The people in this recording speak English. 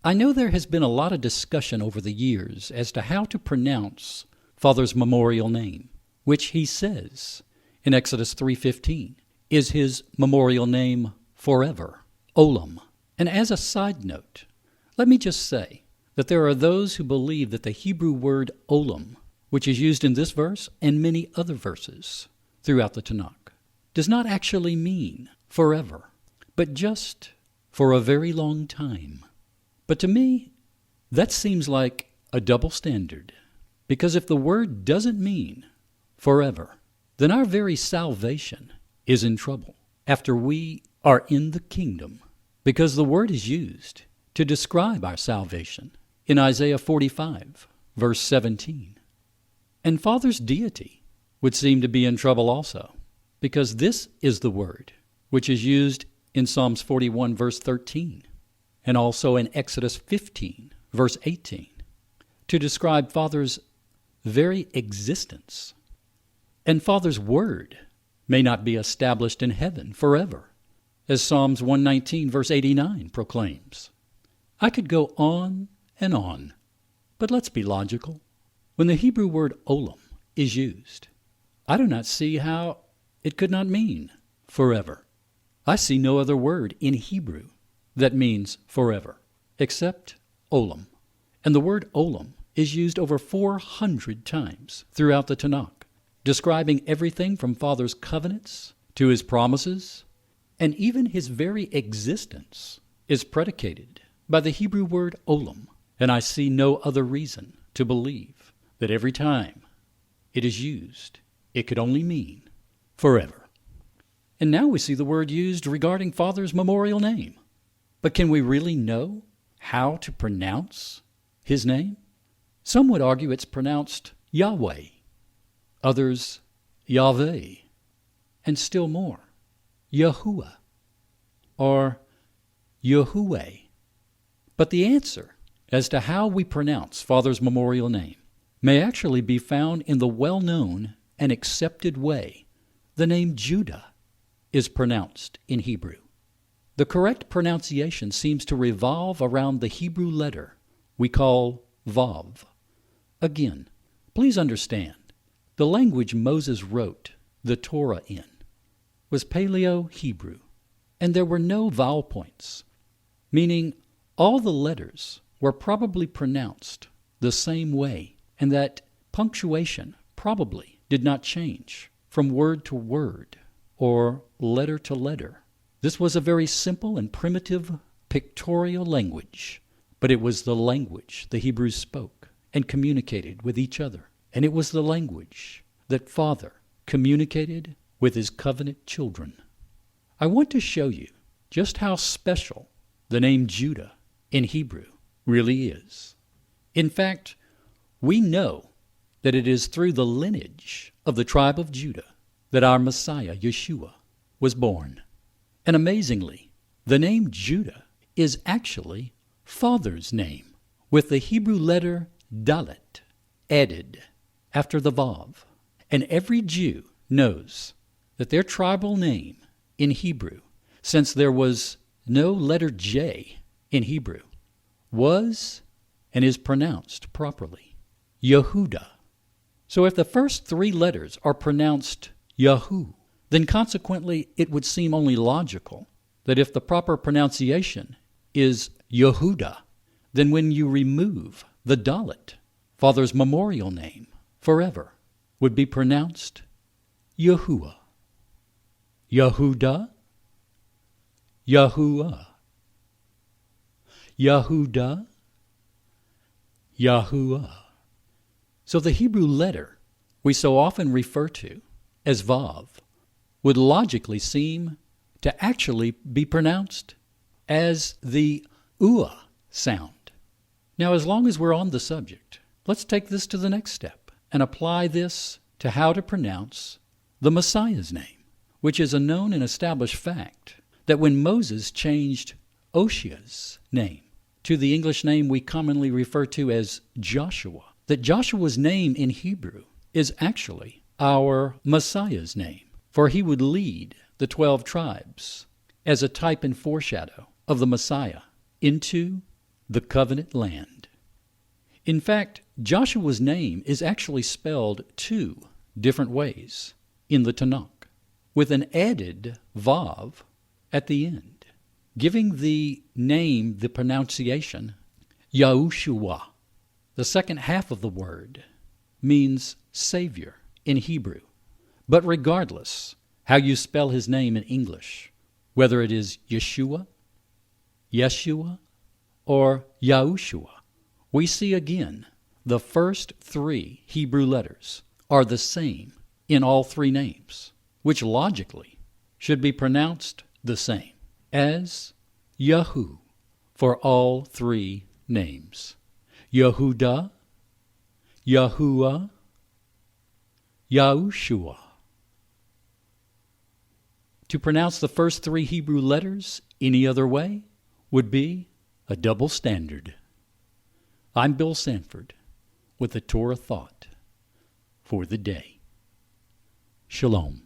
I know there has been a lot of discussion over the years as to how to pronounce Father's memorial name, which he says in Exodus 3:15 is his memorial name forever, Aulam. And as a side note, let me just say that there are those who believe that the Hebrew word Aulam, which is used in this verse and many other verses throughout the Tanakh, does not actually mean forever, but just for a very long time. But to me, that seems like a double standard, because if the word doesn't mean forever, then our very salvation is in trouble after we are in the kingdom, because the word is used to describe our salvation in Isaiah 45, verse 17. And Father's deity would seem to be in trouble also, because this is the word which is used in Psalms 41, verse 13, and also in Exodus 15, verse 18, to describe Father's very existence. And Father's word may not be established in heaven forever, as Psalms 119, verse 89 proclaims. I could go on and on, but let's be logical. When the Hebrew word Aulam is used, I do not see how it could not mean forever. I see no other word in Hebrew that means forever, except Aulam. And the word Aulam is used over 400 times throughout the Tanakh, describing everything from Father's covenants to his promises, and even his very existence is predicated by the Hebrew word Aulam. And I see no other reason to believe that every time it is used, it could only mean forever. And now we see the word used regarding Father's memorial name. But can we really know how to pronounce his name? Some would argue it's pronounced Yahweh, others Yahweh, and still more, Yahuwah or Yahuwah. But the answer as to how we pronounce Father's memorial name may actually be found in the well-known and accepted way the name Judah is pronounced in Hebrew. The correct pronunciation seems to revolve around the Hebrew letter we call Vav. Again, please understand, the language Moses wrote the Torah in was paleo-hebrew, and there were no vowel points, meaning all the letters were probably pronounced the same way, and that punctuation probably did not change from word to word or letter to letter. This was a very simple and primitive pictorial language, but it was the language the Hebrews spoke and communicated with each other. And it was the language that Father communicated with his covenant children. I want to show you just how special the name Judah in Hebrew really is. In fact, we know that it is through the lineage of the tribe of Judah that our Messiah, Yeshua, was born. And amazingly, the name Judah is actually Father's name, with the Hebrew letter Dalet added after the Vav. And every Jew knows that their tribal name in Hebrew, since there was no letter J in Hebrew, was and is pronounced properly Yehudah. So if the first three letters are pronounced Yahu, then consequently it would seem only logical that if the proper pronunciation is Yehudah, then when you remove the Dalet, Father's memorial name forever would be pronounced Yahuwah. Yehudah, Yahuwah, Yahudah, Yahuwah. So the Hebrew letter we so often refer to as Vav would logically seem to actually be pronounced as the Uah sound. Now, as long as we're on the subject, let's take this to the next step and apply this to how to pronounce the Messiah's name, which is a known and established fact that when Moses changed Oshia's name to the English name we commonly refer to as Joshua, that Joshua's name in Hebrew is actually our Messiah's name, for he would lead the 12 tribes as a type and foreshadow of the Messiah into the covenant land. In fact, Joshua's name is actually spelled two different ways in the Tanakh, with an added vav at the end, giving the name the pronunciation Yahushua. The second half of the word means Savior in Hebrew. But regardless how you spell his name in English, whether it is Yeshua, Yeshua, or Yahushua, we see again the first three Hebrew letters are the same in all three names, which logically should be pronounced the same as Yahu for all three names. Yehuda, Yahuwah, Yahushua. To pronounce the first three Hebrew letters any other way would be a double standard. I'm Bill Sanford with the Torah Thought for the day. Shalom.